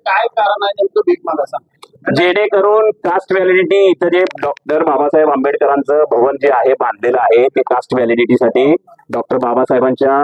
काय कारण आहे नेमकं भीक मागायचं? जेणेकरून कास्ट व्हॅलिडिटी इथं जे डॉक्टर बाबासाहेब आंबेडकरांचं भवन जे आहे बांधलेलं आहे ते कास्ट व्हॅलिडिटीसाठी डॉक्टर बाबासाहेबांच्या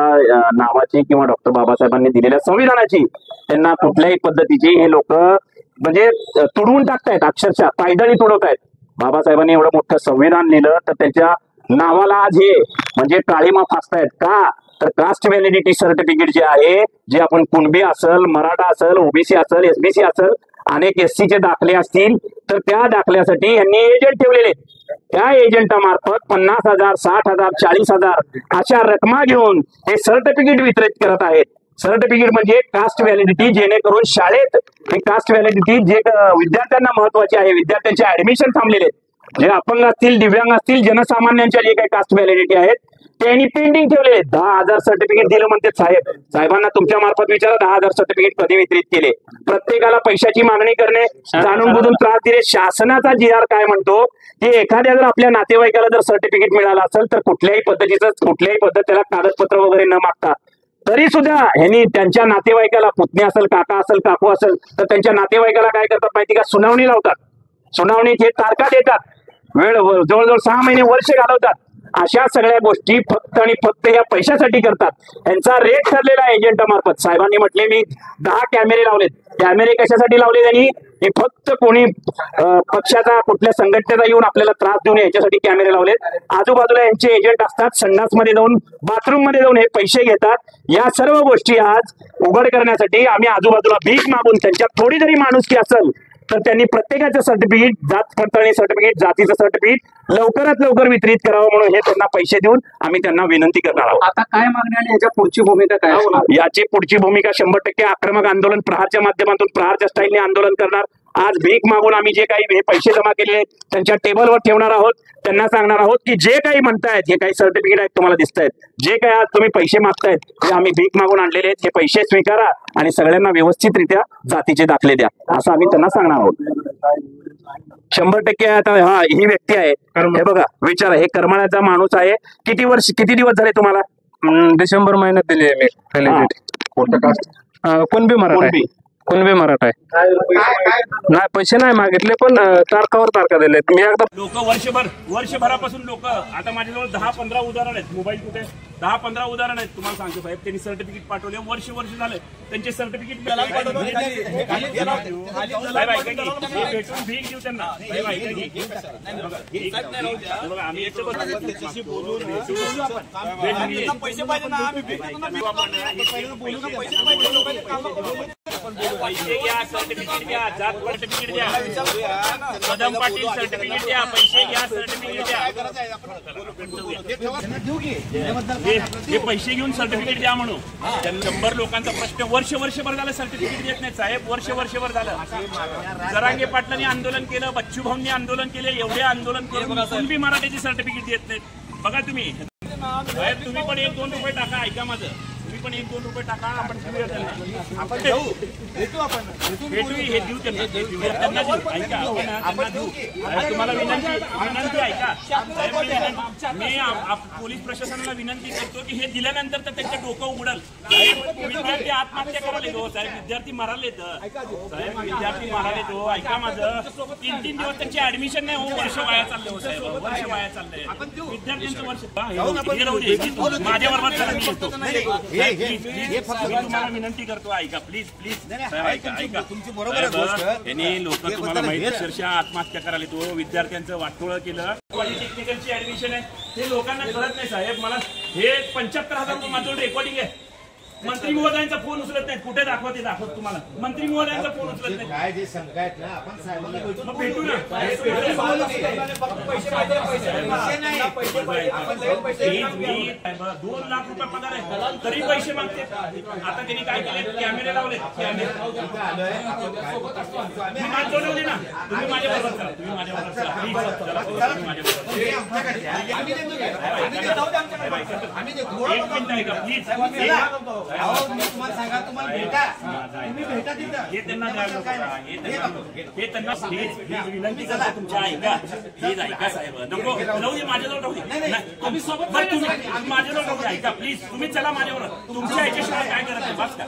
नावाची किंवा डॉक्टर बाबासाहेबांनी दिलेल्या संविधानाची त्यांना कुठल्याही पद्धतीची हे लोक म्हणजे तुडवून टाकतायत, अक्षरशः पायदळी तुडवतायत. बाबासाहेबांनी एवढं मोठं संविधान लिहिलं तर त्याच्या नावाला आज हे म्हणजे काळीमा फासतायत का? तर कास्ट व्हॅलिडिटी सर्टिफिकेट जे आहे, जे आपण कुणबी असेल, मराठा असेल, ओबीसी असेल, एसबीसी असेल, अनेक एससी चे दाखले असतील तर त्या दाखल्यासाठी यांनी एजंट ठेवलेले. त्या एजंटामार्फत 50,000, 60,000, 40,000 अशा रकमा घेऊन हे सर्टिफिकेट वितरित करत आहेत. सर्टिफिकेट म्हणजे कास्ट व्हॅलिडिटी, जेणेकरून शाळेत ही कास्ट व्हॅलिडिटी जे विद्यार्थ्यांना महत्वाची आहे, विद्यार्थ्यांचे ऍडमिशन थांबलेले आहेत, जे अपंग असतील, दिव्यांग असतील, जनसामान्यांच्या जे काही कास्ट व्हॅलिडिटी आहेत त्यांनी पेंडिंग ठेवले. 10,000 सर्टिफिकेट दिलं म्हणते साहेबांना तुमच्या मार्फत विचारा 10,000 सर्टिफिकेट कधी वितरित केले. प्रत्येकाला पैशाची मागणी करणे, जाणून बुजून त्रास दिले. शासनाचा GR काय म्हणतो की एखाद्या जर आपल्या नातेवाईकाला जर सर्टिफिकेट मिळालं असेल तर कुठल्याही पद्धत त्याला कागदपत्र वगैरे न मागता तरी सुद्धा ह्यांनी त्यांच्या नातेवाईकाला, पुतणी असेल, काका असेल, काकू असेल, तर त्यांच्या नातेवाईकाला काय करतात माहिती का? सुनावणी लावतात. सुनावणीत हे तारखा देतात, वेळ जवळजवळ 6 महिने, वर्ष घालवतात. अशा सगळ्या गोष्टी फक्त आणि फक्त या पैशासाठी करतात. यांचा रेट ठरलेला आहे एजंटामार्फत. साहेबांनी म्हटले मी 10 कॅमेरे लावलेत. कॅमेरे कशासाठी लावले त्यांनी? हे फक्त कोणी पक्षाचा, कुठल्या संघटनेचा येऊन आपल्याला त्रास देऊ नये याच्यासाठी कॅमेरे लावलेत. आजूबाजूला यांचे एजंट असतात, संडासमध्ये जाऊन, बाथरूम मध्ये जाऊन हे पैसे घेतात. या सर्व गोष्टी आज उघड करण्यासाठी आम्ही आजूबाजूला भीक मागून, त्यांच्यात थोडी जरी माणुसकी असेल तर त्यांनी प्रत्येकाचं सर्टिफिकेट, जात पडताळणी सर्टिफिकेट, जातीचं सर्टिफिकेट लवकरात लवकर वितरित करावं म्हणून हे त्यांना पैसे देऊन आम्ही त्यांना विनंती करणार आहोत. आता काय मागणी आणि याच्या पुढची भूमिका काय होणार? याची पुढची भूमिका 100% आक्रमक आंदोलन, प्रहारच्या माध्यमातून, प्रहारच्या स्टाईलने आंदोलन करणार. आज भीक मागून आम्ही जे काही हे पैसे जमा केले त्यांच्या टेबलवर ठेवणार आहोत. त्यांना सांगणार आहोत की जे काही म्हणतायत, हे काही सर्टिफिकेट आहेत तुम्हाला दिसत आहेत, जे काही आज तुम्ही पैसे मागतायत हे आम्ही भीक मागून आणलेले आहेत, हे पैसे स्वीकारा आणि सगळ्यांना व्यवस्थितरित्या जातीचे दाखले द्या, असं आम्ही त्यांना सांगणार आहोत. 100% आता हा ही व्यक्ती आहे, हे बघा, विचारा, हे करमाळ्याचा माणूस आहे. किती दिवस झाले तुम्हाला? डिसेंबर महिन्यात दिली आहे मी. कोणतं कास्ट? कुणबी मराठा आहे. नाही पैसे नाही मागितले, पण तारखावर तारखा दिले. मी एकदा लोक वर्षभरापासून लोक, आता माझ्याजवळ 10-15 उदाहरण आहेत. मोबाईल कुठे 10-15 उदाहरण आहेत. तुम्हाला सांगतो साहेब, त्यांनी सर्टिफिकेट पाठवले, वर्ष झालं त्यांचे सर्टिफिकेट भेटून भीक देऊ त्यांना. आम्ही पैसे पाहिजे ना, पैसे घ्या, सर्टिफिकेट घ्या, जात सर्टिफिकेट द्या, कदम पाटील सर्टिफिकेट द्या, पैसे घ्या, सर्टिफिकेट द्या. हे पैसे घेऊन सर्टिफिकेट द्या म्हणून 100 लोकांचा प्रश्न. वर्षभर झालं सर्टिफिकेट देत नाही साहेब. वर्षभर झालं. जरांगे पाटलांनी आंदोलन केलं, बच्चू भाऊंनी आंदोलन केले, एवढे आंदोलन केले, कुणबी मराठीची सर्टिफिकेट देत नाहीत. बघा तुम्ही साहेब, तुम्ही पण 1-2 रुपये टाका. ऐका माझं, पण 1-2 रुपये टाका, आपण देऊया त्यांना. आपण भेटू, हे देऊ त्यांना, त्यांना देऊ. ऐका, त्यांना देऊ. तुम्हाला विनंती ऐका साहेब, मी पोलीस प्रशासनाला विनंती करतो की हे दिल्यानंतर तर त्यांचं डोकं उघडल. विद्यार्थी आत्महत्या करायला हो साहेब, विद्यार्थी मारायलेत साहेब, विद्यार्थी मारायलेत हो. ऐका माझं, 3-3 दिवस त्यांचे ऍडमिशन नाही हो, वर्ष वाया चालले हो साहेब, वर्ष वाया चाललंय विद्यार्थ्यांचं. वर्ष माझ्या बरोबर चला, मी येतो. तुम्हाला विनंती करतो, ऐका प्लीज. त्यांनी लोक, तुम्हाला माहिती, अक्षरशः आत्महत्या करायला तो, विद्यार्थ्यांचं वाटोळं केलं. पॉलिटेक्निकलची ऍडमिशन आहे, हे लोकांना कळत नाही साहेब. मला हे 75,000 रुपये माझं रेकॉर्डिंग आहे. मंत्री महोदयांचा फोन उचलत नाही. कुठे दाखवत तुम्हाला मंत्री महोदयांचा फोन उचलत नाही. काय जे शंका आहेत ना, आपण साहेबांना भेटू ना. 2 लाख रुपये पगार आहे, तरी पैसे मागते. आता त्यांनी काय केले? कॅमेरे लावले. मागवले ना. तुम्ही माझ्याबरोबर चला, तुम्ही माझ्याबरोबर चला, प्लीज चला, तुम्ही माझ्याबरोबर. एक मिनिट ऐका प्लीज. तुम्हाला सांगा, तुम्हाला भेटा, तुम्ही भेटा तिथं. हे त्यांना हे त्यांना प्लीज विनंती करा तुमच्या. ऐका प्लीज, ऐका साहेब, नको राहू दे, माझ्याजवळ राहू दे. तुम्ही सोबत माझ्याजवळ राहू दे. ऐका प्लीज, तुम्ही चला माझ्याबरोबर. तुमच्या याच्याशिवाय काय करत नाही, बस का.